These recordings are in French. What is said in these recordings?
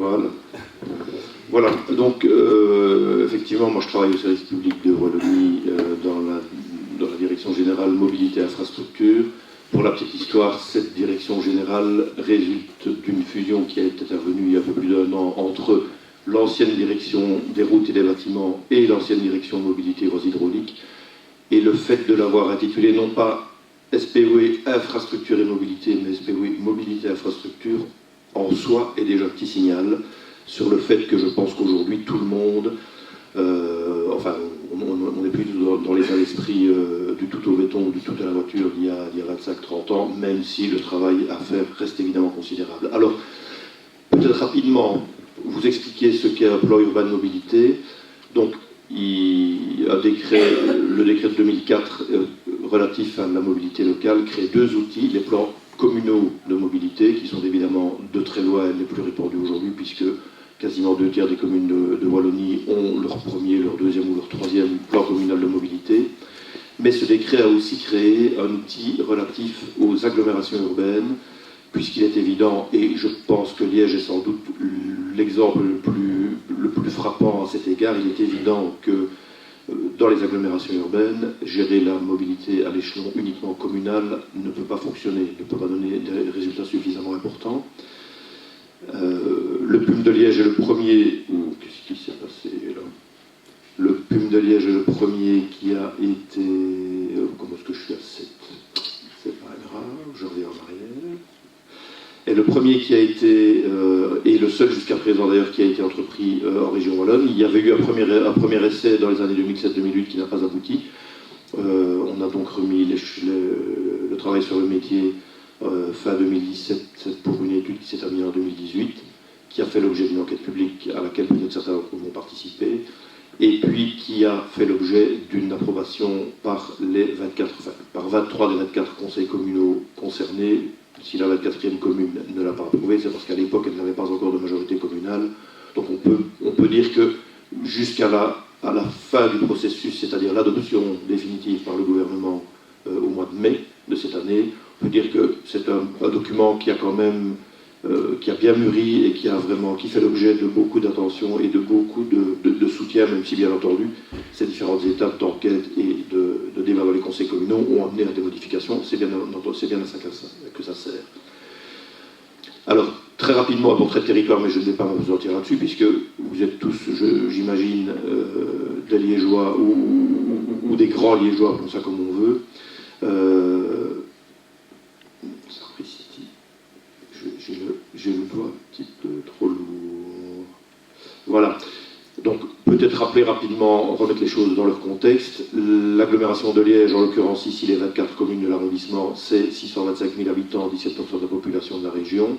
Voilà. Voilà, donc effectivement, moi je travaille au service public de Wallonie dans la direction générale mobilité et infrastructure. Pour la petite histoire, cette direction générale résulte d'une fusion qui est intervenue il y a un peu plus d'un an entre l'ancienne direction des routes et des bâtiments et l'ancienne direction mobilité et voies hydrauliques. Et le fait de l'avoir intitulé non pas SPOE infrastructure et mobilité, mais SPOE mobilité et infrastructure, en soi est déjà un petit signal sur le fait que je pense qu'aujourd'hui tout le monde, enfin on n'est plus dans l'état d'esprit du tout au béton ou du tout à la voiture d'il y a 25-30 ans, même si le travail à faire reste évidemment considérable. Alors, peut-être rapidement, vous expliquer ce qu'est un plan urbain de mobilité. Donc, le décret de 2004 relatif à la mobilité locale crée deux outils, les plans communaux de mobilité, qui sont évidemment de très loin les plus répandus aujourd'hui, puisque quasiment 2/3 des communes de Wallonie ont leur premier, leur deuxième ou leur troisième plan communal de mobilité. Mais ce décret a aussi créé un outil relatif aux agglomérations urbaines, puisqu'il est évident, et je pense que Liège est sans doute l'exemple le plus frappant à cet égard, il est évident que dans les agglomérations urbaines, gérer la mobilité à l'échelon uniquement communal ne peut pas fonctionner, ne peut pas donner des résultats suffisamment importants. Le PUM de Liège est le premier, qu'est-ce qui s'est passé là? Le PUM de Liège est le premier qui a été, comment est-ce que je suis à 7? C'est pas grave, je reviens en arrière. Et le premier qui a été, et le seul jusqu'à présent d'ailleurs qui a été entrepris en région Wallonne, il y avait eu un premier essai dans les années 2007-2008 qui n'a pas abouti. On a donc remis le travail sur le métier fin 2017 pour une étude qui s'est terminée en 2018, qui a fait l'objet d'une enquête publique à laquelle peut-être certains d'entre vous ont participé, et puis qui a fait l'objet d'une approbation par 23 des 24 conseils communaux concernés. Si la 24e commune ne l'a pas approuvée, c'est parce qu'à l'époque, elle n'avait pas encore de majorité communale. Donc on peut dire que jusqu'à à la fin du processus, c'est-à-dire l'adoption définitive par le gouvernement au mois de mai de cette année, on peut dire que c'est un document qui a quand même qui a bien mûri et qui fait l'objet de beaucoup d'attention et de beaucoup de soutien, même si bien entendu ces différentes étapes d'enquête et de débat dans les conseils communaux ont amené à des modifications. C'est bien à ça que ça sert. Alors, très rapidement, un portrait de territoire, mais je ne vais pas m'apesantir là-dessus, puisque vous êtes tous, j'imagine, des Liégeois ou des grands Liégeois, appelons ça comme on veut. J'ai le doigt un petit peu trop lourd. Voilà. Donc, peut-être rappeler rapidement, remettre les choses dans leur contexte. L'agglomération de Liège, en l'occurrence ici les 24 communes de l'arrondissement, c'est 625 000 habitants, 17% de la population de la région.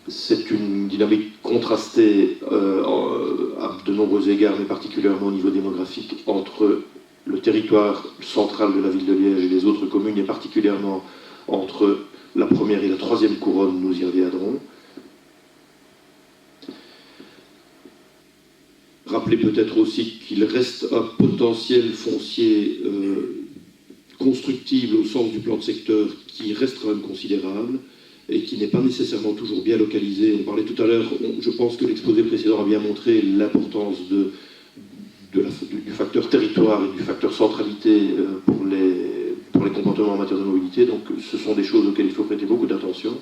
C'est une dynamique contrastée à de nombreux égards, mais particulièrement au niveau démographique, entre le territoire central de la ville de Liège et les autres communes, et particulièrement entre la première et la troisième couronne, nous y reviendrons. Rappelez peut-être aussi qu'il reste un potentiel foncier constructible au sens du plan de secteur qui reste quand même considérable et qui n'est pas nécessairement toujours bien localisé. On parlait tout à l'heure, je pense que l'exposé précédent a bien montré l'importance du facteur territoire et du facteur centralité pour les comportements en matière de mobilité. Donc ce sont des choses auxquelles il faut prêter beaucoup d'attention.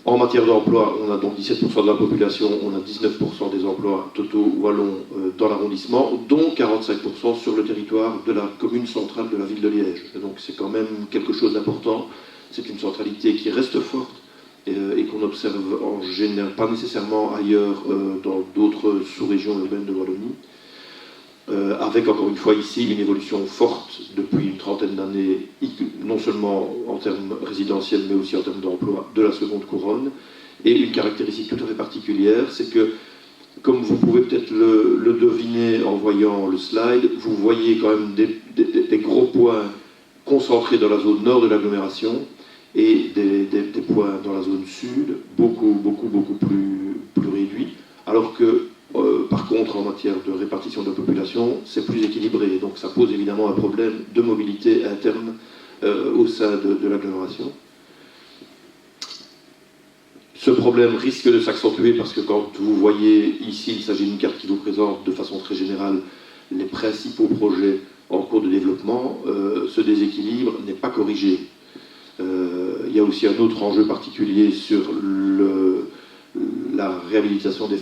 En matière d'emploi, on a donc 17% de la population, on a 19% des emplois totaux wallons dans l'arrondissement, dont 45% sur le territoire de la commune centrale de la ville de Liège. Et donc c'est quand même quelque chose d'important. C'est une centralité qui reste forte et qu'on observe en général, pas nécessairement ailleurs dans d'autres sous-régions urbaines de Wallonie. Avec encore une fois ici une évolution forte depuis une trentaine d'années, non seulement en termes résidentiels mais aussi en termes d'emploi de la seconde couronne. Et une caractéristique tout à fait particulière, c'est que, comme vous pouvez peut-être le deviner en voyant le slide, vous voyez quand même des gros points concentrés dans la zone nord de l'agglomération et des points dans la zone sud, beaucoup plus réduits, alors que par contre, en matière de répartition de la population, c'est plus équilibré. Donc ça pose évidemment un problème de mobilité interne au sein de l'agglomération. Ce problème risque de s'accentuer parce que quand vous voyez ici, il s'agit d'une carte qui vous présente de façon très générale les principaux projets en cours de développement, ce déséquilibre n'est pas corrigé. Il y a aussi un autre enjeu particulier sur la réhabilitation des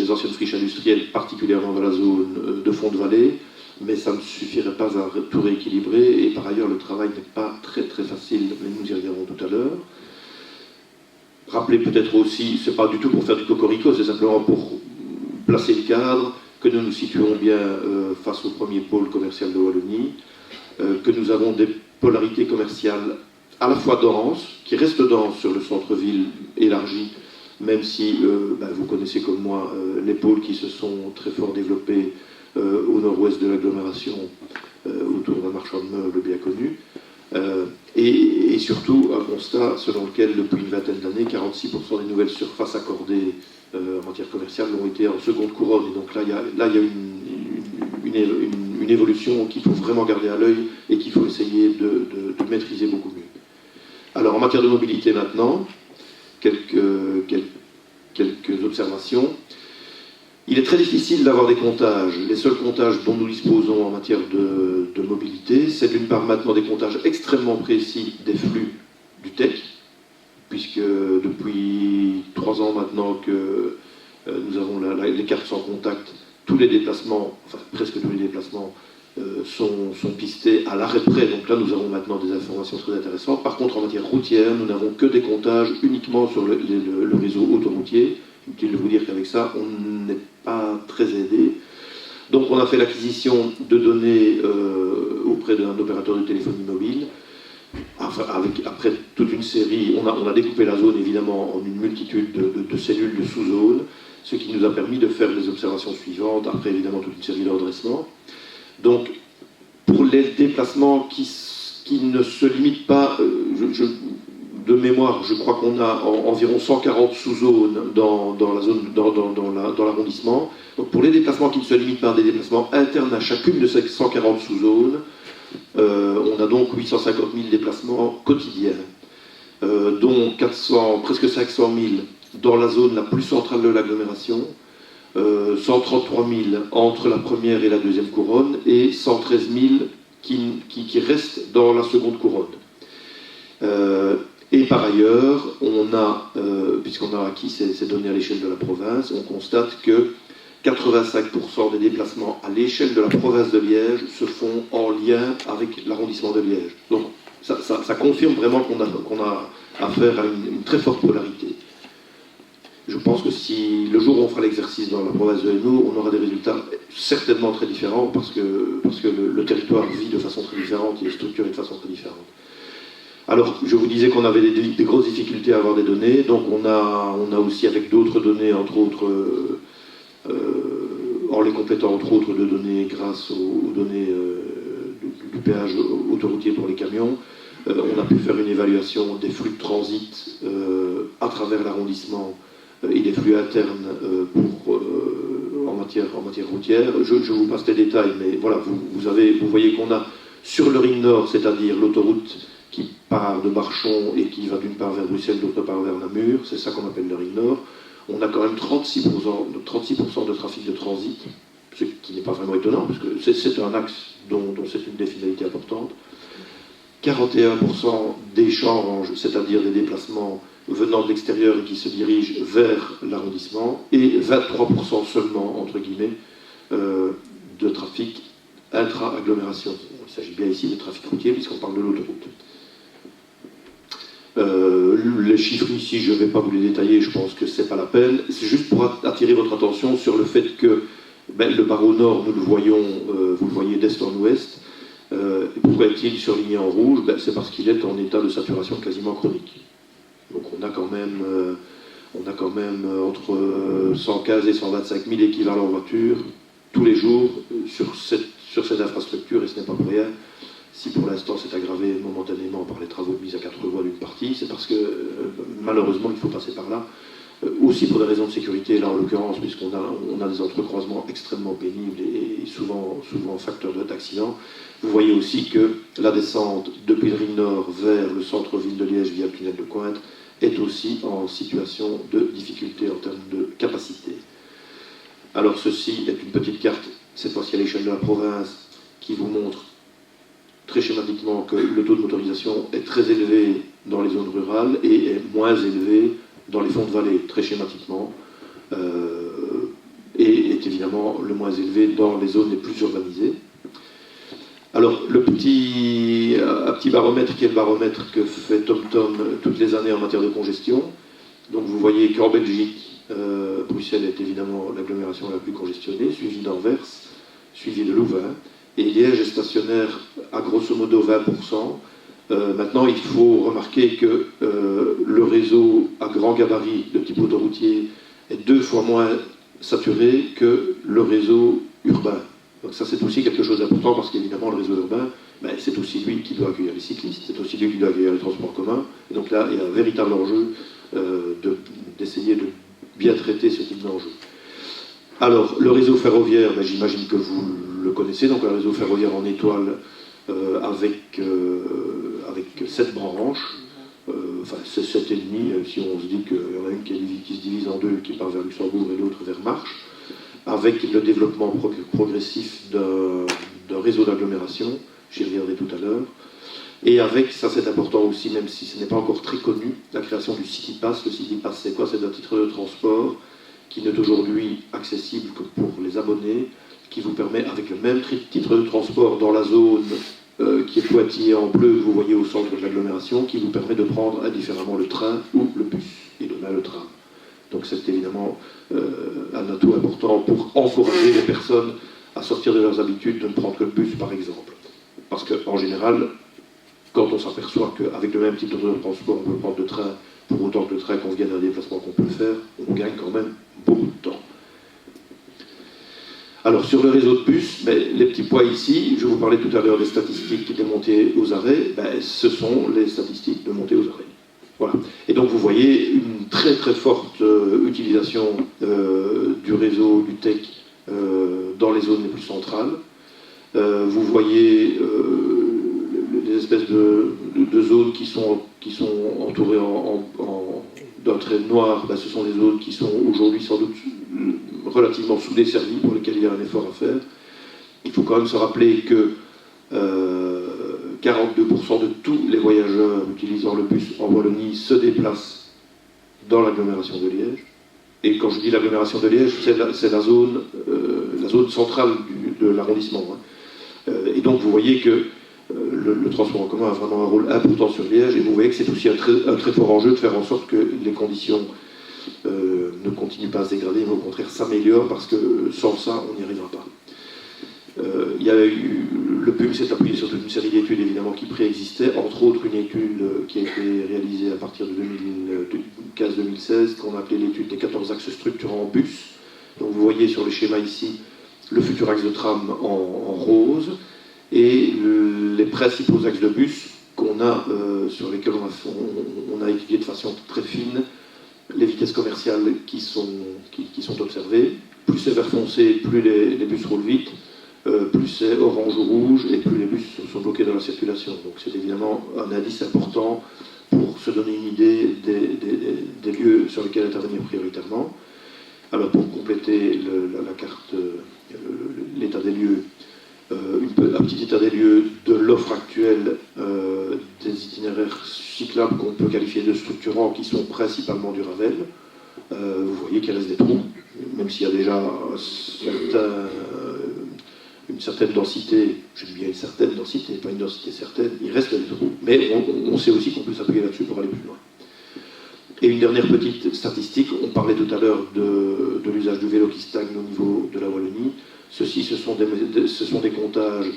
anciennes friches industrielles, particulièrement dans la zone de fond de vallée, mais ça ne suffirait pas à tout rééquilibrer, et par ailleurs le travail n'est pas très facile, mais nous y reviendrons tout à l'heure. Rappelez peut-être aussi, c'est pas du tout pour faire du cocorico, c'est simplement pour placer le cadre, que nous nous situons bien face au premier pôle commercial de Wallonie, que nous avons des polarités commerciales à la fois denses, qui restent denses sur le centre-ville élargi, même si vous connaissez comme moi les pôles qui se sont très fort développés au nord-ouest de l'agglomération, autour d'un marchand de meubles bien connu, et surtout un constat selon lequel depuis une vingtaine d'années, 46% des nouvelles surfaces accordées en matière commerciale ont été en seconde couronne. Et donc là, il y a une évolution qu'il faut vraiment garder à l'œil et qu'il faut essayer de maîtriser beaucoup mieux. Alors en matière de mobilité maintenant, quelques observations. Il est très difficile d'avoir des comptages. Les seuls comptages dont nous disposons en matière de mobilité, c'est d'une part maintenant des comptages extrêmement précis des flux du TEC, puisque depuis 3 ans maintenant que nous avons les cartes sans contact, tous les déplacements, enfin presque tous les déplacements, sont pistés à l'arrêt près. Donc là, nous avons maintenant des informations très intéressantes. Par contre, en matière routière, nous n'avons que des comptages uniquement sur le réseau autoroutier. Inutile de vous dire qu'avec ça, on n'est pas très aidé. Donc on a fait l'acquisition de données auprès d'un opérateur de téléphonie mobile. Après toute une série, on a découpé la zone évidemment en une multitude de cellules de sous-zones, ce qui nous a permis de faire les observations suivantes, après évidemment toute une série de redressements. Donc pour les déplacements qui ne se limitent pas, de mémoire, je crois qu'on a environ 140 sous-zones dans l'arrondissement. Donc pour les déplacements qui ne se limitent pas à des déplacements internes à chacune de ces 140 sous-zones, on a donc 850 000 déplacements quotidiens, dont presque 500 000 dans la zone la plus centrale de l'agglomération, 133 000 entre la première et la deuxième couronne, et 113 000 qui restent dans la seconde couronne. Et par ailleurs, puisqu'on a acquis ces données à l'échelle de la province, on constate que 85% des déplacements à l'échelle de la province de Liège se font en lien avec l'arrondissement de Liège. Donc ça confirme vraiment qu'on a affaire à une très forte polarité. Je pense que si le jour où on fera l'exercice dans la province de Hainaut, on aura des résultats certainement très différents parce que le territoire vit de façon très différente, il est structuré de façon très différente. Alors, je vous disais qu'on avait des grosses difficultés à avoir des données, donc on a aussi avec d'autres données, entre autres, en les complétant entre autres de données grâce aux données du péage autoroutier pour les camions, on a pu faire une évaluation des flux de transit à travers l'arrondissement et des flux internes en matière routière. Je vous passe les détails, mais voilà, vous voyez qu'on a sur le ring nord, c'est-à-dire l'autoroute qui part de Barchon et qui va d'une part vers Bruxelles, d'autre part vers Namur, c'est ça qu'on appelle le ring nord. On a quand même 36% de trafic de transit, ce qui n'est pas vraiment étonnant, parce que c'est un axe dont c'est une des finalités importantes. 41% d'échanges, c'est-à-dire des déplacements venant de l'extérieur et qui se dirigent vers l'arrondissement, et 23% seulement, entre guillemets, de trafic intra-agglomération. Il s'agit bien ici de trafic routier, puisqu'on parle de l'autoroute. Les chiffres ici, je ne vais pas vous les détailler, je pense que ce n'est pas la peine. C'est juste pour attirer votre attention sur le fait que le barreau nord, nous le voyons, vous le voyez d'est en ouest. Pourquoi est-il surligné en rouge? C'est parce qu'il est en état de saturation quasiment chronique. Donc on a quand même entre 115 et 125 000 équivalents voitures tous les jours sur cette infrastructure, et ce n'est pas pour rien. Si pour l'instant c'est aggravé momentanément par les travaux de mise à 4 voies d'une partie, c'est parce que malheureusement il faut passer par là, aussi pour des raisons de sécurité, là en l'occurrence, puisqu'on a des entrecroisements extrêmement pénibles et souvent facteurs d'accident. Vous voyez aussi que la descente depuis le ring nord vers le centre-ville de Liège via le tunnel de Cointe est aussi en situation de difficulté en termes de capacité. Alors ceci est une petite carte, cette fois-ci à l'échelle de la province, qui vous montre très schématiquement que le taux de motorisation est très élevé dans les zones rurales et est moins élevé dans les fonds de vallée, très schématiquement, et est évidemment le moins élevé dans les zones les plus urbanisées. Alors, un petit baromètre qui est le baromètre que fait TomTom toutes les années en matière de congestion. Donc vous voyez qu'en Belgique, Bruxelles est évidemment l'agglomération la plus congestionnée, suivie d'Anvers, suivie de Louvain, et Liège est stationnaire à grosso modo 20%. Maintenant, il faut remarquer que le réseau à grand gabarit de type autoroutier est 2 fois moins saturé que le réseau urbain. Donc ça, c'est aussi quelque chose d'important parce qu'évidemment, le réseau urbain, ben, c'est aussi lui qui doit accueillir les cyclistes, c'est aussi lui qui doit accueillir les transports communs. Et donc là, il y a un véritable enjeu d'essayer de bien traiter ce type d'enjeu. Alors, le réseau ferroviaire, ben, j'imagine que vous le connaissez, donc un réseau ferroviaire en étoile avec 7 branches, enfin c'est 7,5 si on se dit qu'il y en a une qui se divise en 2, qui part vers Luxembourg et l'autre vers Marche, avec le développement progressif d'un réseau d'agglomération, j'y reviendrai tout à l'heure, et avec, ça c'est important aussi, même si ce n'est pas encore très connu, la création du CityPass. Le CityPass, c'est quoi? C'est un titre de transport qui n'est aujourd'hui accessible que pour les abonnés, qui vous permet, avec le même titre de transport dans la zone qui est pointillée en bleu, que vous voyez au centre de l'agglomération, qui vous permet de prendre indifféremment le train ou le bus, et demain le tram. Donc c'est évidemment un atout important pour encourager les personnes à sortir de leurs habitudes de ne prendre que le bus, par exemple. Parce qu'en général, quand on s'aperçoit qu'avec le même type de transport, on peut prendre le train, pour autant que le train convienne à un déplacement qu'on peut faire, on gagne quand même beaucoup de temps. Alors, sur le réseau de bus, les petits points ici, je vous parlais tout à l'heure des statistiques des montées aux arrêts, ce sont les statistiques de montées aux arrêts. Voilà. Et donc, vous voyez une très très forte utilisation du réseau, du TEC, dans les zones les plus centrales. Vous voyez des espèces de zones qui sont entourées d'un trait noir. Ce sont des zones qui sont aujourd'hui sans doute relativement sous-desservies, pour lesquelles il y a un effort à faire. Il faut quand même se rappeler que 42% de tous les voyageurs utilisant le bus en Wallonie se déplacent dans l'agglomération de Liège. Et quand je dis l'agglomération de Liège, c'est la zone centrale de l'arrondissement. Et donc vous voyez que le transport en commun a vraiment un rôle important sur Liège, et vous voyez que c'est aussi un très fort enjeu de faire en sorte que les conditions ne continuent pas à se dégrader, mais au contraire s'améliorent, parce que sans ça, on n'y arrivera pas. Le PUM s'est appuyé sur toute une série d'études évidemment qui préexistaient, entre autres une étude qui a été réalisée à partir de 2015-2016, qu'on a appelée l'étude des 14 axes structurants en bus. Donc vous voyez sur le schéma ici le futur axe de tram en rose, et les principaux axes de bus qu'on a, sur lesquels on a étudié de façon très fine les vitesses commerciales qui sont observées. Plus c'est vert foncé, plus les bus roulent vite, plus c'est orange ou rouge, et plus les bus sont bloqués dans la circulation. Donc c'est évidemment un indice important pour se donner une idée des lieux sur lesquels intervenir prioritairement. Alors pour compléter la carte, l'état des lieux, un petit état des lieux de l'offre actuelle des itinéraires cyclables qu'on peut qualifier de structurants, qui sont principalement du Ravel. Vous voyez qu'il reste des trous, même s'il y a déjà une certaine densité, je dis bien une certaine densité, pas une densité certaine, il reste des trous, mais on sait aussi qu'on peut s'appuyer là-dessus pour aller plus loin. Et une dernière petite statistique, on parlait tout à l'heure de l'usage du vélo qui stagne au niveau de la Wallonie. Ceci, ce sont des comptages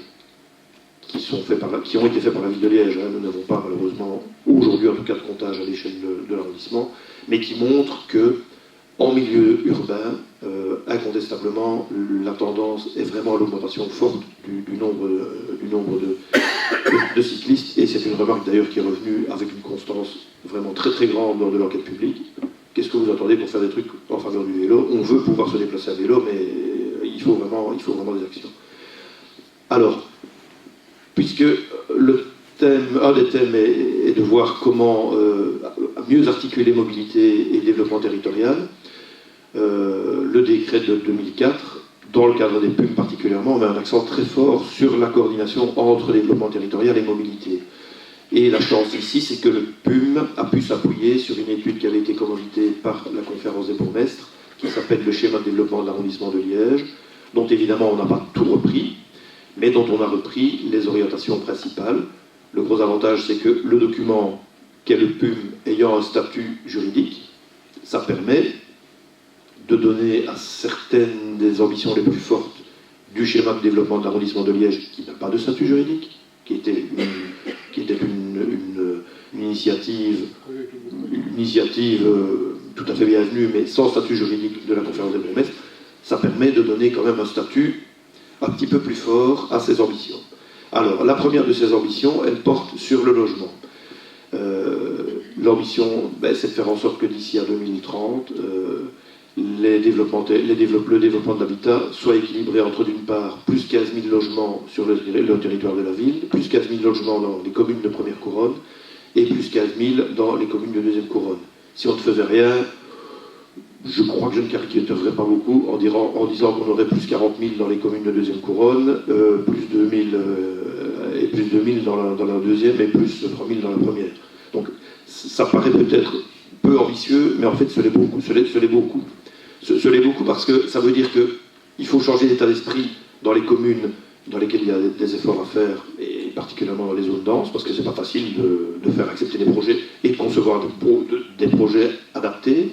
qui ont été faits par la ville de Liège. Nous n'avons pas malheureusement, aujourd'hui en tout cas, de comptage à l'échelle de l'arrondissement, mais qui montrent que en milieu urbain, incontestablement, la tendance est vraiment à l'augmentation forte du nombre de cyclistes, et c'est une remarque d'ailleurs qui est revenue avec une constance vraiment très très grande lors de l'enquête publique. Qu'est-ce que vous attendez pour faire des trucs en faveur du vélo? On veut pouvoir se déplacer à vélo, mais il faut vraiment des actions. Alors, puisque un des thèmes est de voir comment mieux articuler mobilité et développement territorial. Le décret de 2004, dans le cadre des PUM particulièrement, met un accent très fort sur la coordination entre développement territorial et mobilité. Et la chance ici, c'est que le PUM a pu s'appuyer sur une étude qui avait été commanditée par la conférence des bourgmestres, qui s'appelle le schéma de développement de l'arrondissement de Liège, dont évidemment on n'a pas tout repris, mais dont on a repris les orientations principales. Le gros avantage, c'est que le document qu'est le PUM ayant un statut juridique, ça permet de donner à certaines des ambitions les plus fortes du schéma de développement de l'arrondissement de Liège, qui n'a pas de statut juridique, qui était une initiative tout à fait bienvenue, mais sans statut juridique de la conférence des bourgmestres, ça permet de donner quand même un statut un petit peu plus fort à ces ambitions. Alors, la première de ces ambitions, elle porte sur le logement. L'ambition, c'est de faire en sorte que d'ici à 2030, le développement de l'habitat soit équilibré entre, d'une part, plus 15 000 logements sur le territoire de la ville, plus 15 000 logements dans les communes de première couronne, et plus 15 000 dans les communes de deuxième couronne. Si on ne faisait rien, je crois que je ne caricaturerais pas beaucoup en disant qu'on aurait plus 40 000 dans les communes de deuxième couronne, plus 2 000 et plus 2 000 dans la deuxième et plus 3 000 dans la première. Donc ça paraît peut-être peu ambitieux, mais en fait ce l'est beaucoup. Ce l'est beaucoup parce que ça veut dire qu'il faut changer d'état d'esprit dans les communes dans lesquelles il y a des efforts à faire, et particulièrement dans les zones denses, parce que c'est pas facile de faire accepter des projets et de concevoir des projets adaptés.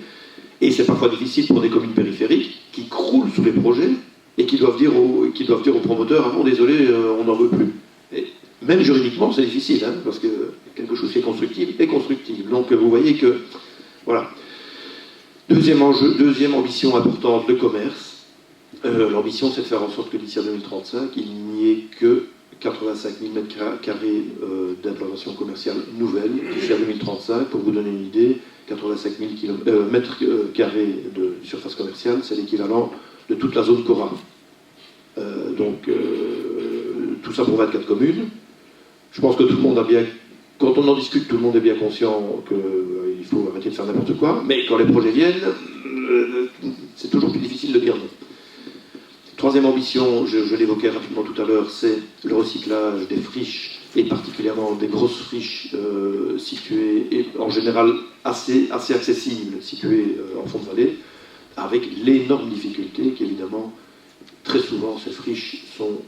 Et c'est parfois difficile pour des communes périphériques qui croulent sous les projets et qui doivent dire aux promoteurs: ah non, désolé, on n'en veut plus. Et même juridiquement, c'est difficile, hein, parce que quelque chose qui est constructible est constructible. Donc vous voyez que, voilà. Deuxième ambition importante, le commerce. L'ambition, c'est de faire en sorte que d'ici à 2035, il n'y ait que 85 000 m² d'implantation commerciale nouvelle. D'ici à 2035, pour vous donner une idée, 85 000 m² de surface commerciale, c'est l'équivalent de toute la zone Cora. Tout ça pour 24 communes. Je pense que tout le monde a bien... Quand on en discute, tout le monde est bien conscient qu'il faut arrêter de faire n'importe quoi, mais quand les projets viennent, c'est toujours plus difficile de dire non. Troisième ambition, je l'évoquais rapidement tout à l'heure, c'est le recyclage des friches, et particulièrement des grosses friches situées, et en général assez accessibles, situées en fond de vallée, avec l'énorme difficulté qu'évidemment, très souvent, ces friches sont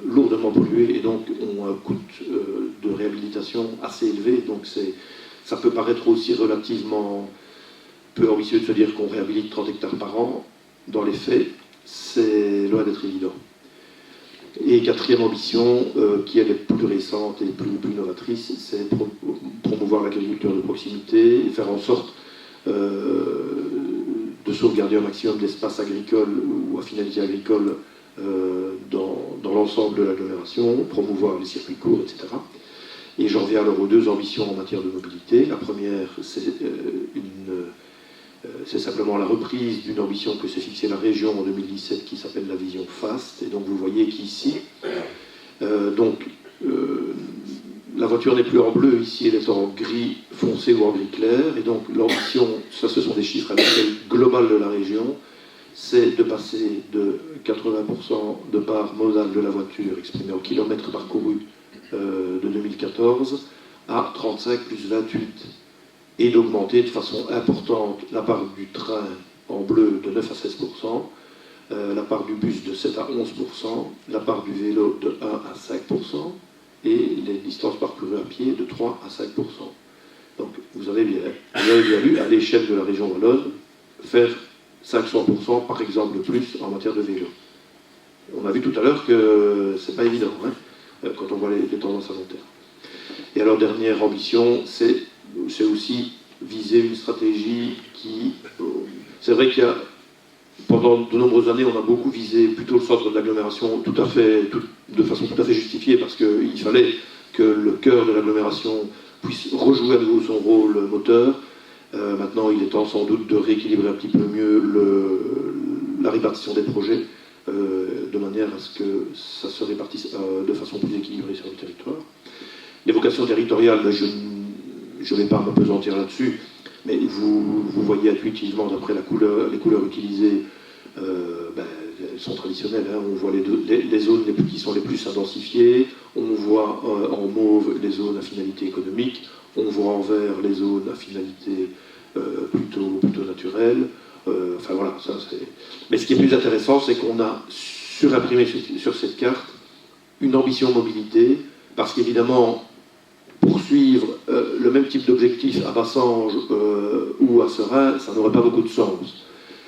lourdement polluées et donc ont un coût de réhabilitation assez élevé. Donc ça peut paraître aussi relativement peu ambitieux de se dire qu'on réhabilite 30 hectares par an. Dans les faits, c'est loin d'être évident. Et quatrième ambition, qui elle est plus récente et plus novatrice, c'est promouvoir l'agriculture de proximité et faire en sorte de sauvegarder un maximum d'espaces agricoles ou à finalité agricole dans l'ensemble de l'agglomération, promouvoir les circuits courts, etc. Et j'en reviens alors aux deux ambitions en matière de mobilité. La première, c'est simplement la reprise d'une ambition que s'est fixée la région en 2017 qui s'appelle la vision FAST. Et donc vous voyez qu'ici, la voiture n'est plus en bleu, ici elle est en gris foncé ou en gris clair. Et donc l'ambition, ça ce sont des chiffres à l'échelle globale de la région, c'est de passer de 80% de part modale de la voiture exprimée en kilomètres parcourus de 2014 à 35 plus 28. Et d'augmenter de façon importante la part du train en bleu de 9 à 16%, la part du bus de 7 à 11%, la part du vélo de 1 à 5%, et les distances parcourues à pied de 3 à 5%. Donc vous avez bien lu, à l'échelle de la région wallonne, faire 500% par exemple de plus en matière de vélo. On a vu tout à l'heure que c'est pas évident, hein, quand on voit les tendances à long terme. Et alors dernière ambition, c'est aussi viser une stratégie qui... C'est vrai qu'il y a, pendant de nombreuses années, on a beaucoup visé plutôt le centre de l'agglomération de façon tout à fait justifiée, parce qu'il fallait que le cœur de l'agglomération puisse rejouer à nouveau son rôle moteur. Maintenant, il est temps sans doute de rééquilibrer un petit peu mieux la répartition des projets, de manière à ce que ça se répartisse de façon plus équilibrée sur le territoire. Les vocations territoriales, ben, je ne vais pas m'apesantir là-dessus, mais vous voyez intuitivement, d'après les couleurs utilisées, ben, elles sont traditionnelles. Hein. On voit les zones qui sont les plus densifiées, on voit en mauve les zones à finalité économique, on voit en vert les zones à finalité plutôt naturelle. Enfin voilà, ça c'est. Mais ce qui est plus intéressant, c'est qu'on a surimprimé sur cette carte une ambition mobilité, parce qu'évidemment, poursuivre le même type d'objectif à Bassange ou à Seraing, ça n'aurait pas beaucoup de sens.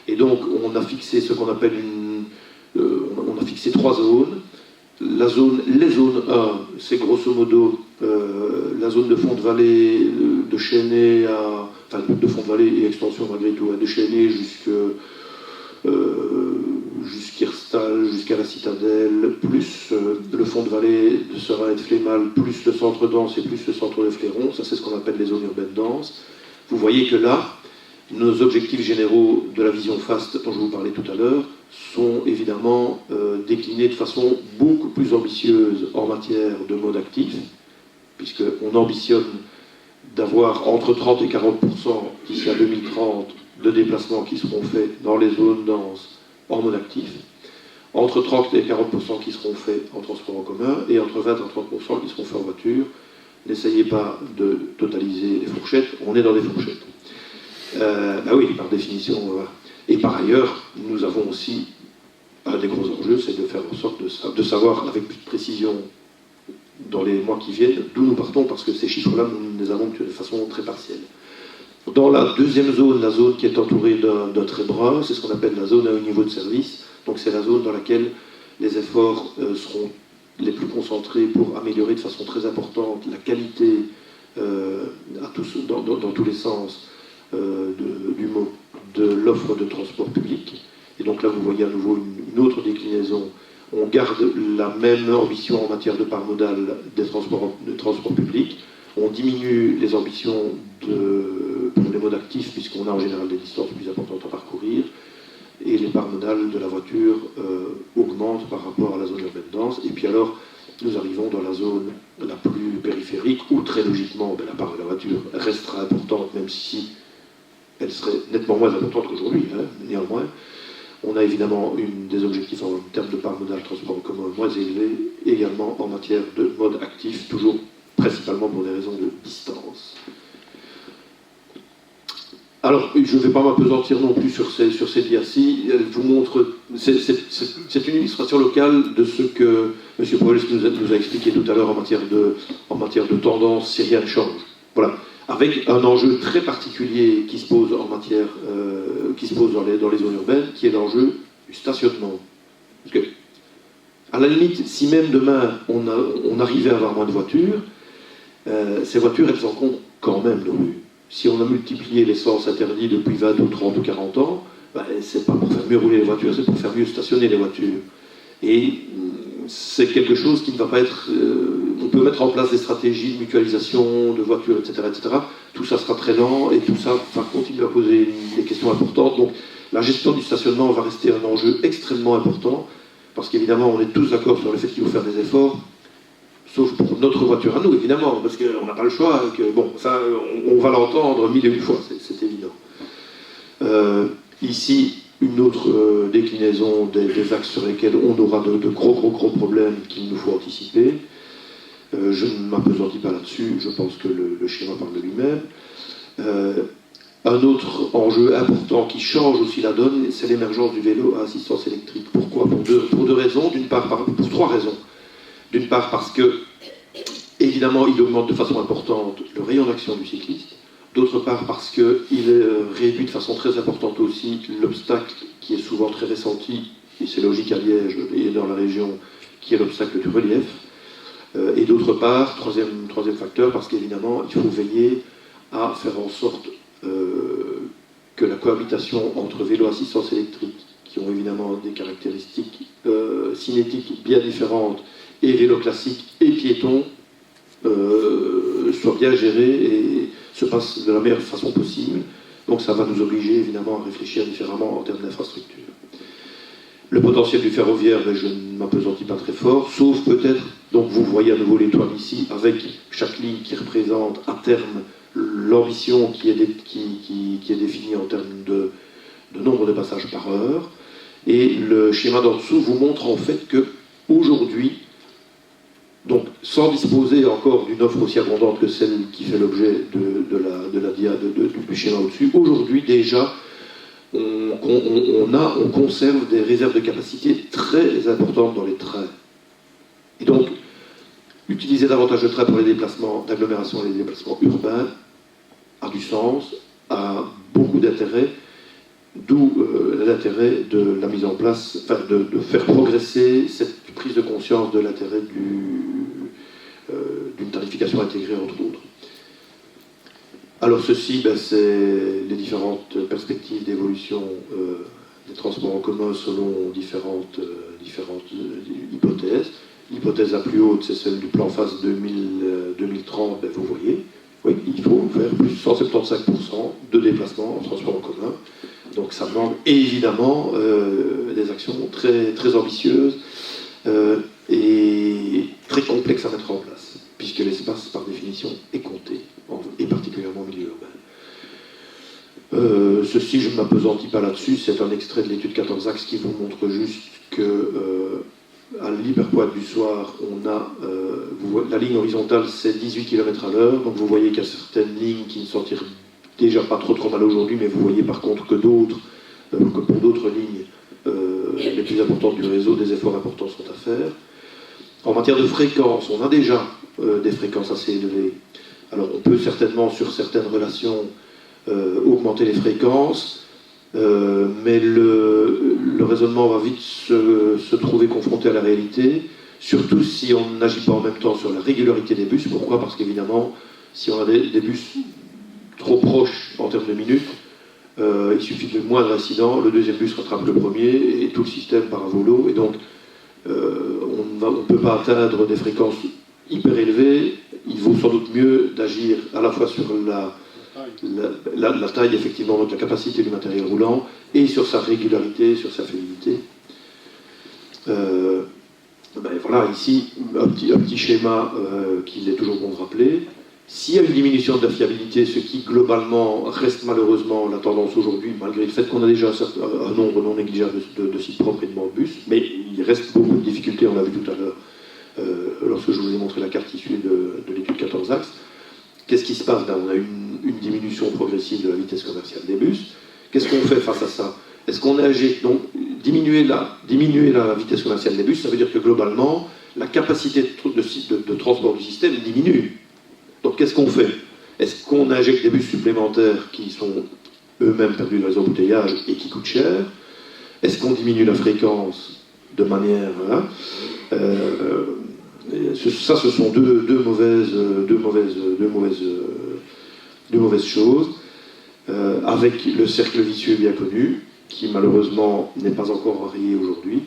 Et donc, on a fixé ce qu'on appelle on a fixé 3 zones. Les zones 1, c'est grosso modo la zone de fond de vallée de Chênay enfin, de fond de vallée et extension malgré tout, de Chênay jusqu'Hirstal, jusqu'à la Citadelle, plus le fond de vallée de Seraing et de Flémal, plus le centre dense et plus le centre de Fléron. Ça, c'est ce qu'on appelle les zones urbaines denses. Vous voyez que là, nos objectifs généraux de la vision FAST dont je vous parlais tout à l'heure sont évidemment déclinés de façon beaucoup plus ambitieuse en matière de mode actif, puisqu'on ambitionne d'avoir entre 30 et 40% d'ici à 2030 de déplacements qui seront faits dans les zones denses en mode actif, entre 30 et 40% qui seront faits en transport en commun, et entre 20 et 30% qui seront faits en voiture. N'essayez pas de totaliser les fourchettes, on est dans des fourchettes. Bah oui, par définition. Voilà. Et par ailleurs, nous avons aussi un des gros enjeux, c'est de faire en sorte de savoir avec plus de précision dans les mois qui viennent d'où nous partons, parce que ces chiffres-là, nous ne les avons que de façon très partielle. Dans la deuxième zone, la zone qui est entourée d'un trait brun, c'est ce qu'on appelle la zone à haut niveau de service. Donc c'est la zone dans laquelle les efforts seront les plus concentrés pour améliorer de façon très importante la qualité dans tous les sens de l'offre de transport public. Et donc là, vous voyez à nouveau une autre déclinaison. On garde la même ambition en matière de part modale des transports publics. On diminue les ambitions pour les modes actifs, puisqu'on a en général des distances plus importantes à parcourir. Et les parts modales de la voiture augmentent par rapport à la zone urbaine dense. Et puis alors, nous arrivons dans la zone la plus périphérique, où très logiquement, la part de la voiture restera importante, même si elle serait nettement moins importante qu'aujourd'hui, hein, néanmoins. On a évidemment des objectifs en termes de part modale transport en commun moins élevés, également en matière de mode actif, toujours principalement pour des raisons de distance. Alors, je ne vais pas m'apesantir non plus sur ces diaci. Elle vous montre, c'est une illustration locale de ce que M. Paulès nous a expliqué tout à l'heure en matière de tendance, si rien ne change. Voilà. Avec un enjeu très particulier qui se pose dans les zones urbaines, qui est l'enjeu du stationnement. Parce que, à la limite, si même demain on arrivait à avoir moins de voitures, ces voitures, elles encombrent quand même nos rues. Si on a multiplié l'essence interdite depuis 20 ou 30 ou 40 ans, c'est pas pour faire mieux rouler les voitures, c'est pour faire mieux stationner les voitures. Et c'est quelque chose qui ne va pas être... on peut mettre en place des stratégies de mutualisation de voitures, etc., etc. Tout ça sera très lent et tout ça va continuer à poser des questions importantes. Donc la gestion du stationnement va rester un enjeu extrêmement important, parce qu'évidemment on est tous d'accord sur le fait qu'il faut faire des efforts, sauf pour notre voiture à nous, évidemment, parce qu'on n'a pas le choix, que, bon, ça, on va l'entendre 1000 et une fois, c'est évident. Ici, une autre déclinaison des axes sur lesquels on aura de gros problèmes qu'il nous faut anticiper. Je ne m'apesantis pas là-dessus, je pense que le schéma parle de lui-même. Un autre enjeu important qui change aussi la donne, c'est l'émergence du vélo à assistance électrique. Pourquoi ? Pour deux raisons, pour 3 raisons. D'une part parce que, évidemment, il augmente de façon importante le rayon d'action du cycliste. D'autre part parce qu'il réduit de façon très importante aussi l'obstacle qui est souvent très ressenti, et c'est logique à Liège et dans la région, qui est l'obstacle du relief. Et d'autre part, troisième facteur, parce qu'évidemment, il faut veiller à faire en sorte que la cohabitation entre vélo assistance électrique, qui ont évidemment des caractéristiques cinétiques bien différentes, et vélo classique et piéton, soit bien gérée et se passe de la meilleure façon possible. Donc ça va nous obliger évidemment à réfléchir différemment en termes d'infrastructure. Le potentiel du ferroviaire, je ne m'apesantis pas très fort, sauf peut-être Donc vous voyez à nouveau l'étoile ici, avec chaque ligne qui représente à terme l'ambition qui est définie en termes de nombre de passages par heure. Et le schéma d'en dessous vous montre en fait que aujourd'hui, donc sans disposer encore d'une offre aussi abondante que celle qui fait l'objet du schéma au-dessus, aujourd'hui déjà, on conserve des réserves de capacité très importantes dans les trains. Et donc, utiliser davantage de trains pour les déplacements d'agglomération et les déplacements urbains a du sens, a beaucoup d'intérêt, d'où l'intérêt de la mise en place, enfin de faire progresser cette prise de conscience de l'intérêt d'une tarification intégrée entre autres. Alors ceci, c'est les différentes perspectives d'évolution des transports en commun selon différentes hypothèses. L'hypothèse la plus haute, c'est celle du plan phase 2030, vous voyez, oui, il faut faire plus de 175% de déplacements en transport en commun. Donc ça demande évidemment des actions très, très ambitieuses et très complexes à mettre en place, puisque l'espace, par définition, est compté, et particulièrement au milieu urbain. Ceci, je ne m'appesantis pas là-dessus, c'est un extrait de l'étude 14 axes qui vous montre juste que à l'hyperpointe du soir, on a la ligne horizontale, c'est 18 km à l'heure, donc vous voyez qu'il y a certaines lignes qui ne s'en tirent déjà pas trop mal aujourd'hui, mais vous voyez par contre que d'autres, que pour d'autres lignes les plus importantes du réseau, des efforts importants sont à faire. En matière de fréquence, on a déjà des fréquences assez élevées. Alors on peut certainement, sur certaines relations, augmenter les fréquences, mais le raisonnement va vite se trouver confronté à la réalité, surtout si on n'agit pas en même temps sur la régularité des bus. Pourquoi ? Parce qu'évidemment, si on a des bus trop proches en termes de minutes, il suffit de moindre incident, le deuxième bus rattrape le premier et tout le système part à volo, et donc on ne peut pas atteindre des fréquences hyper élevées. Il vaut sans doute mieux d'agir à la fois sur la taille, effectivement, donc la capacité du matériel roulant, et sur sa régularité, sur sa fiabilité. Voilà, ici, un petit schéma qu'il est toujours bon de rappeler. S'il y a une diminution de la fiabilité, ce qui globalement reste malheureusement la tendance aujourd'hui, malgré le fait qu'on a déjà un nombre non négligeable de sites propres et de bus, mais il reste beaucoup de difficultés, on l'a vu tout à l'heure, lorsque je vous ai montré la carte issue de l'étude 14 axes. Qu'est-ce qui se passe ? On a une diminution progressive de la vitesse commerciale des bus. Qu'est-ce qu'on fait face à ça ? Est-ce qu'on agit ? Donc, diminuer la vitesse commerciale des bus, ça veut dire que globalement, la capacité de transport du système diminue. Donc, qu'est-ce qu'on fait ? Est-ce qu'on injecte des bus supplémentaires qui sont eux-mêmes perdus dans les embouteillages et qui coûtent cher ? Est-ce qu'on diminue la fréquence de manière... Ça, ce sont deux mauvaises choses, avec le cercle vicieux bien connu, qui malheureusement n'est pas encore enrayé aujourd'hui.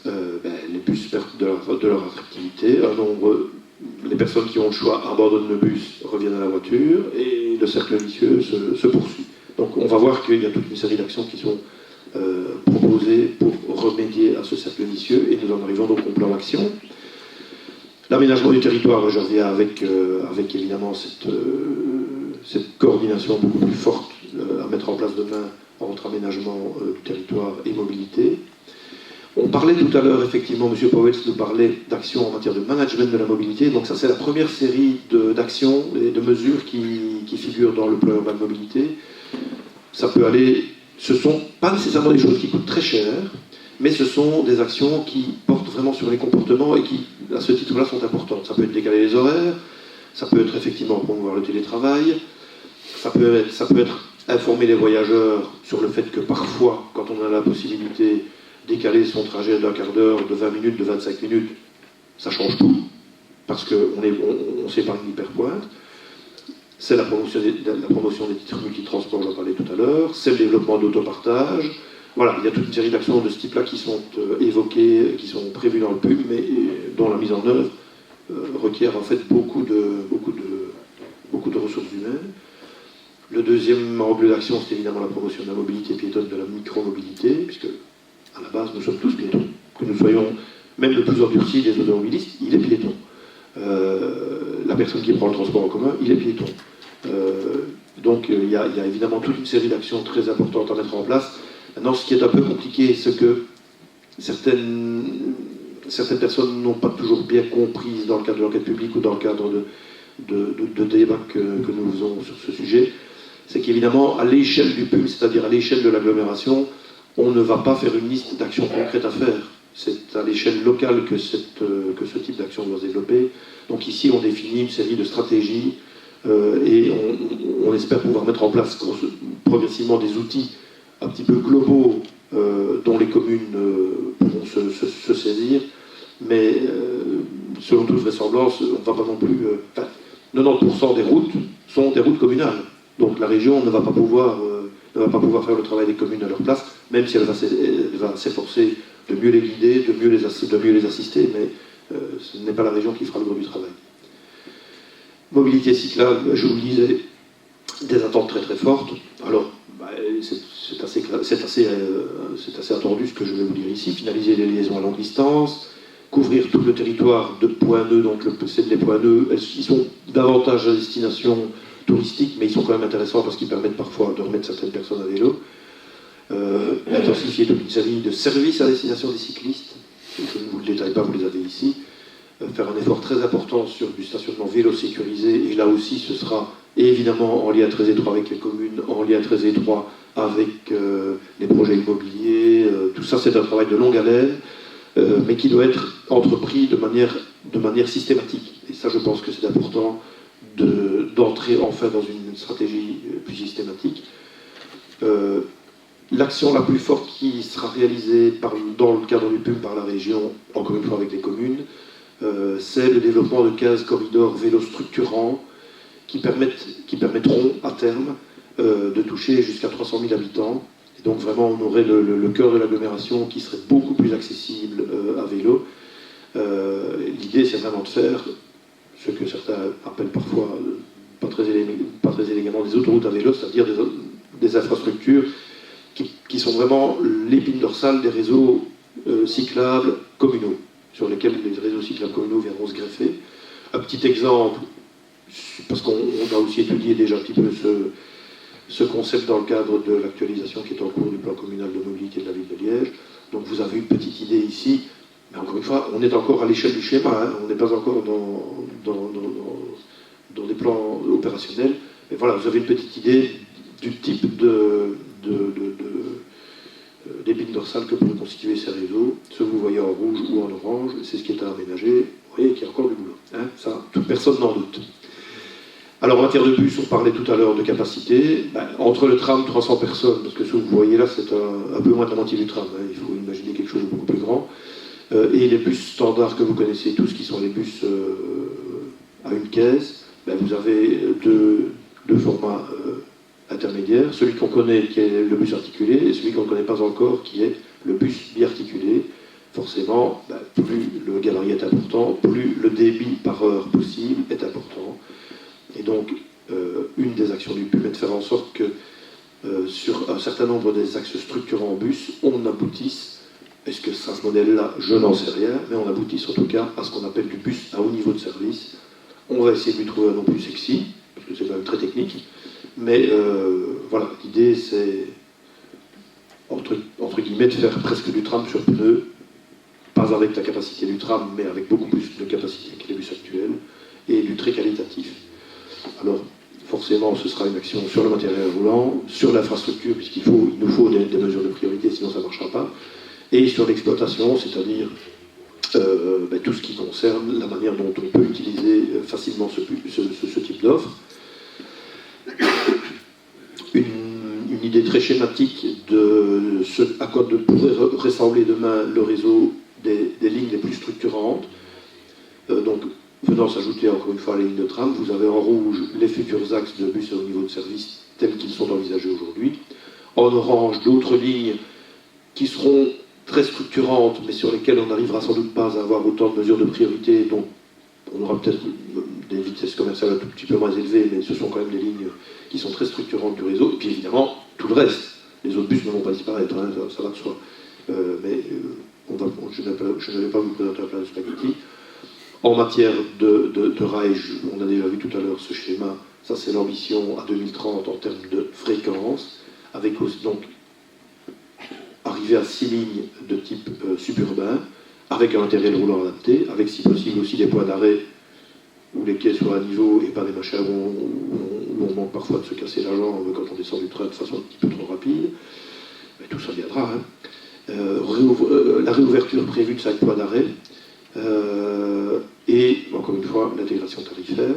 Les bus perdent de leur attractivité, les personnes qui ont le choix abandonnent le bus, reviennent à la voiture, et le cercle vicieux se poursuit. Donc on va voir qu'il y a toute une série d'actions qui sont proposées pour remédier à ce cercle vicieux, et nous en arrivons donc au plan d'action. L'aménagement du territoire, je reviens avec évidemment cette coordination beaucoup plus forte à mettre en place demain entre aménagement du territoire et mobilité. On parlait tout à l'heure, effectivement, M. Powell nous parlait d'actions en matière de management de la mobilité. Donc ça, c'est la première série d'actions et de mesures qui figurent dans le plan urbain de mobilité. Ça peut aller... Ce ne sont pas nécessairement des choses qui coûtent très cher, mais ce sont des actions qui portent vraiment sur les comportements et qui, à ce titre-là, sont importantes. Ça peut être décaler les horaires, ça peut être effectivement promouvoir le télétravail, ça peut être informer les voyageurs sur le fait que parfois, quand on a la possibilité décaler son trajet d'un quart d'heure, de 20 minutes, de 25 minutes, ça change tout, parce qu'on s'épargne l'hyperpointe. C'est la promotion des titres multitransports, j'en parlais tout à l'heure, c'est le développement d'autopartage. Voilà, il y a toute une série d'actions de ce type-là qui sont évoquées, qui sont prévues dans le PUB, mais dont la mise en œuvre requiert en fait beaucoup de ressources humaines. Le deuxième angle d'action, c'est évidemment la promotion de la mobilité piétonne, de la micro-mobilité, puisque à la base, nous sommes tous piétons. Que nous soyons même le plus endurci des automobilistes, il est piéton. La personne qui prend le transport en commun, il est piéton. Donc il y a évidemment toute une série d'actions très importantes à mettre en place. Maintenant, ce qui est un peu compliqué, c'est que certaines personnes n'ont pas toujours bien compris dans le cadre de l'enquête publique ou dans le cadre de débats que nous faisons sur ce sujet, c'est qu'évidemment, à l'échelle du PUM, c'est-à-dire à l'échelle de l'agglomération, on ne va pas faire une liste d'actions concrètes à faire. C'est à l'échelle locale que ce type d'action doit se développer. Donc ici, on définit une série de stratégies et on espère pouvoir mettre en place progressivement des outils un petit peu globaux dont les communes pourront se saisir. Mais selon toute vraisemblance, on ne va pas non plus... 90% des routes sont des routes communales. Donc la région ne va pas pouvoir faire le travail des communes à leur place, même si elle va s'efforcer de mieux les guider, de mieux les assister, mais ce n'est pas la région qui fera le gros du travail. Mobilité cyclable, je vous le disais, des attentes très très fortes. Alors, c'est assez attendu ce que je vais vous dire ici. Finaliser les liaisons à longue distance, couvrir tout le territoire de points nœuds, donc les points nœuds, ils sont davantage à destination touristique, mais ils sont quand même intéressants parce qu'ils permettent parfois de remettre certaines personnes à vélo. Intensifier toute une série de services à destination des cyclistes, je ne vous le détaille pas, vous les avez ici. Faire un effort très important sur du stationnement vélo sécurisé, et là aussi ce sera évidemment en lien très étroit avec les communes, en lien très étroit avec les projets immobiliers. Tout ça, c'est un travail de longue haleine, mais qui doit être entrepris de manière systématique. Et ça, je pense que c'est important d'entrer enfin dans une stratégie plus systématique. L'action la plus forte qui sera réalisée dans le cadre du PUM par la région, encore une fois avec les communes, c'est le développement de 15 corridors vélos structurants qui permettront à terme de toucher jusqu'à 300 000 habitants. Et donc vraiment, on aurait le cœur de l'agglomération qui serait beaucoup plus accessible à vélo. L'idée, c'est vraiment de faire ce que certains appellent parfois, pas très élégamment, des autoroutes à vélo, c'est-à-dire des infrastructures qui sont vraiment l'épine dorsale des réseaux cyclables communaux, sur lesquels les réseaux cyclables communaux viendront se greffer. Un petit exemple, parce qu'on a aussi étudié déjà un petit peu ce concept dans le cadre de l'actualisation qui est en cours du plan communal de mobilité de la ville de Liège. Donc vous avez une petite idée ici, mais encore une fois, on est encore à l'échelle du schéma, hein, on n'est pas encore dans des plans opérationnels, mais voilà, vous avez une petite idée du type d'épine dorsale que pourraient constituer ces réseaux. Ce que vous voyez en rouge ou en orange, c'est ce qui est à aménager. Vous voyez qu'il y a encore du boulot. Hein, ça, toute personne n'en doute. Alors en matière de bus, on parlait tout à l'heure de capacité. Entre le tram, 300 personnes, parce que ce que vous voyez là, c'est un peu moins de la moitié du tram. Hein, il faut imaginer quelque chose de beaucoup plus grand. Et les bus standards que vous connaissez tous, qui sont les bus à une caisse, vous avez deux formats intermédiaires. Celui qu'on connaît, qui est le bus articulé, et celui qu'on ne connaît pas encore, qui est le bus biarticulé. Forcément, plus le gabarit est important, plus le débit par heure possible est important. Et donc, une des actions du PUM est de faire en sorte que sur un certain nombre des axes structurants en bus, on aboutisse, est-ce que c'est ce modèle-là, je n'en sais rien, mais on aboutisse en tout cas à ce qu'on appelle du bus à haut niveau de service. On va essayer de lui trouver un nom plus sexy, parce que c'est quand même très technique, mais voilà, l'idée c'est, entre guillemets, de faire presque du tram sur pneus, pas avec la capacité du tram, mais avec beaucoup plus de capacité que les bus actuels, et du très qualitatif. Alors, forcément, ce sera une action sur le matériel roulant, sur l'infrastructure, puisqu'il nous faut des mesures de priorité, sinon ça ne marchera pas, et sur l'exploitation, c'est-à-dire tout ce qui concerne la manière dont on peut utiliser facilement ce type d'offre. Une idée très schématique de ce à quoi pourrait ressembler demain le réseau des lignes les plus structurantes. Donc, venant s'ajouter encore une fois les lignes de tram, vous avez en rouge les futurs axes de bus à haut niveau de service tels qu'ils sont envisagés aujourd'hui. En orange, d'autres lignes qui seront très structurantes, mais sur lesquelles on n'arrivera sans doute pas à avoir autant de mesures de priorité, donc on aura peut-être des vitesses commerciales un tout petit peu moins élevées, mais ce sont quand même des lignes qui sont très structurantes du réseau. Et puis évidemment, tout le reste. Les autres bus ne vont pas disparaître, hein, ça va de soi. Mais je ne vais pas vous présenter un plat de spaghetti. En matière de rail, on a déjà vu tout à l'heure ce schéma, ça c'est l'ambition à 2030 en termes de fréquence, avec aussi, donc arriver à 6 lignes de type suburbain, avec un matériel roulant adapté, avec si possible aussi des points d'arrêt où les quais soient à niveau et pas des machins où on manque parfois de se casser la jambe quand on descend du train de façon un petit peu trop rapide. Mais tout ça viendra. Hein. La réouverture prévue de 5 points d'arrêt, et encore une fois l'intégration tarifaire.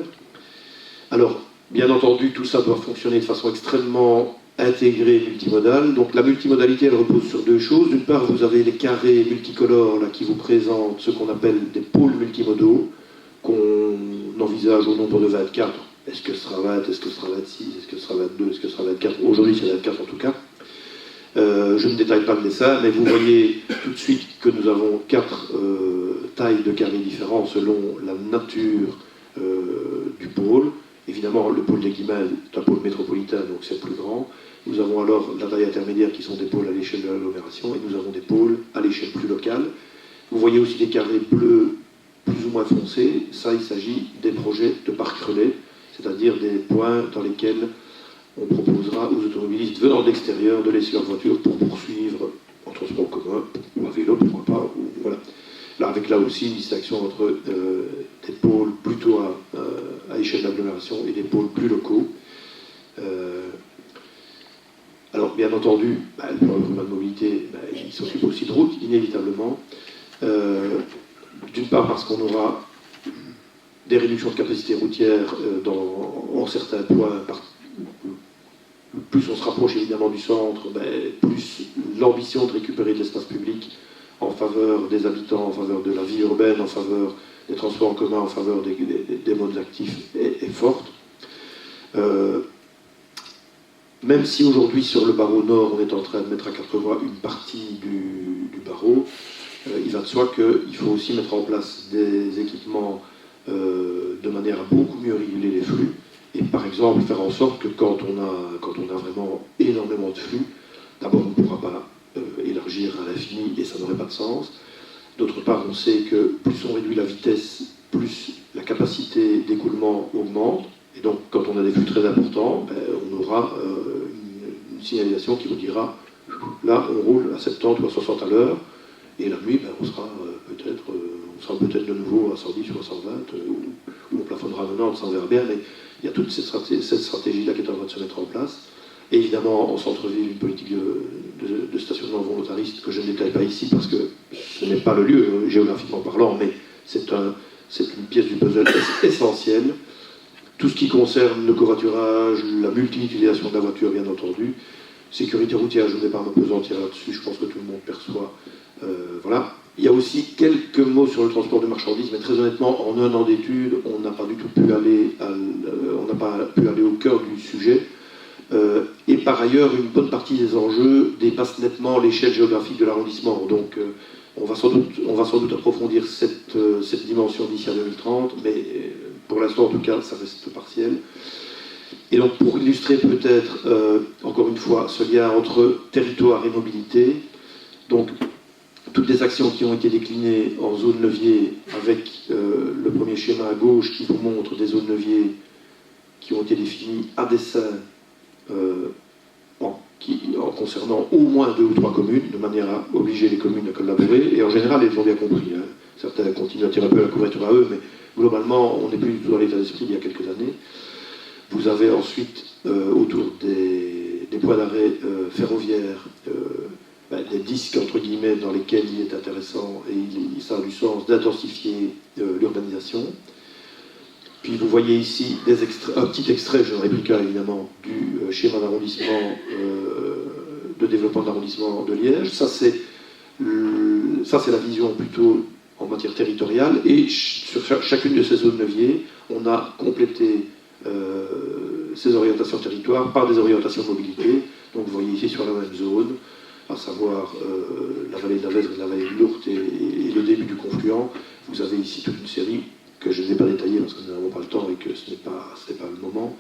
Alors, bien entendu, tout ça doit fonctionner de façon extrêmement intégrée, multimodale. Donc la multimodalité, elle repose sur deux choses. D'une part, vous avez les carrés multicolores là, qui vous présentent ce qu'on appelle des pôles multimodaux, qu'on envisage au nombre de 24. Est-ce que ce sera 20, est-ce que ce sera 26, est-ce que ce sera 22, est-ce que ce sera 24? Aujourd'hui, c'est 24 en tout cas. Je ne détaille pas le dessin, mais vous voyez tout de suite que nous avons 4 tailles de carrés différents selon la nature du pôle. Évidemment, le pôle des Guimelles est un pôle métropolitain, donc c'est plus grand. Nous avons alors la taille intermédiaire qui sont des pôles à l'échelle de l'agglomération, et nous avons des pôles à l'échelle plus locale. Vous voyez aussi des carrés bleus plus ou moins foncés. Ça, il s'agit des projets de parcs relais, c'est-à-dire des points dans lesquels on proposera aux automobilistes venant de l'extérieur de laisser leur voiture pour poursuivre en transport commun, ou à vélo, pourquoi pas. Voilà. Là, avec là aussi une distinction entre des pôles plutôt à échelle d'agglomération et des pôles plus locaux. Alors, bien entendu, le plan urbain de mobilité, il s'occupe aussi de routes, inévitablement. D'une part parce qu'on aura des réductions de capacité routière en certains points. Plus on se rapproche évidemment du centre, plus l'ambition de récupérer de l'espace public en faveur des habitants, en faveur de la vie urbaine, en faveur des transports en commun, en faveur des modes actifs est forte. Même si aujourd'hui sur le barreau nord on est en train de mettre à 4 voies une partie du barreau, il va de soi qu'il faut aussi mettre en place des équipements de manière à beaucoup mieux réguler les flux. Et par exemple, faire en sorte que quand on a vraiment énormément de flux, d'abord on ne pourra pas élargir à l'infini et ça n'aurait pas de sens. D'autre part, on sait que plus on réduit la vitesse, plus la capacité d'écoulement augmente. Et donc, quand on a des flux très importants, on aura une signalisation qui vous dira là, on roule à 70 ou à 60 à l'heure, et la nuit, on sera peut-être de nouveau à 110 ou à 120, ou on plafonnera à 90, ça on verra bien, mais il y a toute cette stratégie-là qui est en train de se mettre en place. Et évidemment, en centre-ville, une politique de stationnement volontariste que je ne détaille pas ici parce que ce n'est pas le lieu, géographiquement parlant, mais c'est une pièce du puzzle essentielle. Tout ce qui concerne le covoiturage, la multi-utilisation de la voiture, bien entendu. Sécurité routière, je ne vais pas m'apesantir là-dessus, je pense que tout le monde perçoit. Voilà. Il y a aussi quelques mots sur le transport de marchandises, mais très honnêtement, en un an d'études, on n'a pas du tout pu aller au cœur du sujet. Et par ailleurs, une bonne partie des enjeux dépasse nettement l'échelle géographique de l'arrondissement. Donc, on va sans doute approfondir cette dimension d'ici à 2030, mais pour l'instant, en tout cas, ça reste partiel. Et donc, pour illustrer peut-être, encore une fois, ce lien entre territoire et mobilité, donc, toutes les actions qui ont été déclinées en zone levier, avec le premier schéma à gauche qui vous montre des zones levier qui ont été définies à dessein en concernant au moins 2 ou 3 communes, de manière à obliger les communes à collaborer, et en général, elles l'ont bien compris. Hein. Certains continuent à tirer un peu la couverture à eux, mais globalement, on n'est plus du tout dans l'état d'esprit d'il y a quelques années. Vous avez ensuite, autour des points d'arrêt ferroviaires, des disques, entre guillemets, dans lesquels il est intéressant, et ça a du sens, d'intensifier l'urbanisation. Puis vous voyez ici un petit extrait, je réplique évidemment, du schéma d'arrondissement, de développement d'arrondissement de Liège. Ça, c'est la vision plutôt en matière territoriale. Et sur chacune de ces zones leviers, on a complété ces orientations territoire par des orientations mobilité. Donc vous voyez ici sur la même zone, à savoir la vallée de la Vesdre et la vallée de l'Ourthe et le début du confluent. Vous avez ici toute une série que je ne vais pas détailler parce que nous n'avons pas le temps et que ce n'est pas le moment.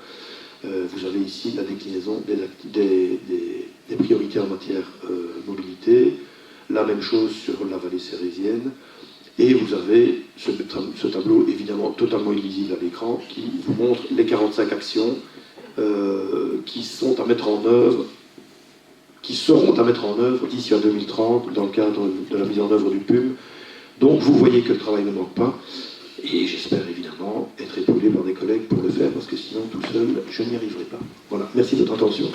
Vous avez ici la déclinaison des priorités en matière mobilité. la même chose sur la vallée cérésienne. Et vous avez ce tableau évidemment totalement illisible à l'écran qui vous montre les 45 actions qui sont à mettre en œuvre, qui seront à mettre en œuvre d'ici à 2030 dans le cadre de la mise en œuvre du PUM. Donc vous voyez que le travail ne manque pas. Et j'espère évidemment être épaulé par des collègues pour le faire, parce que sinon tout seul, je n'y arriverai pas. Voilà, merci de votre attention.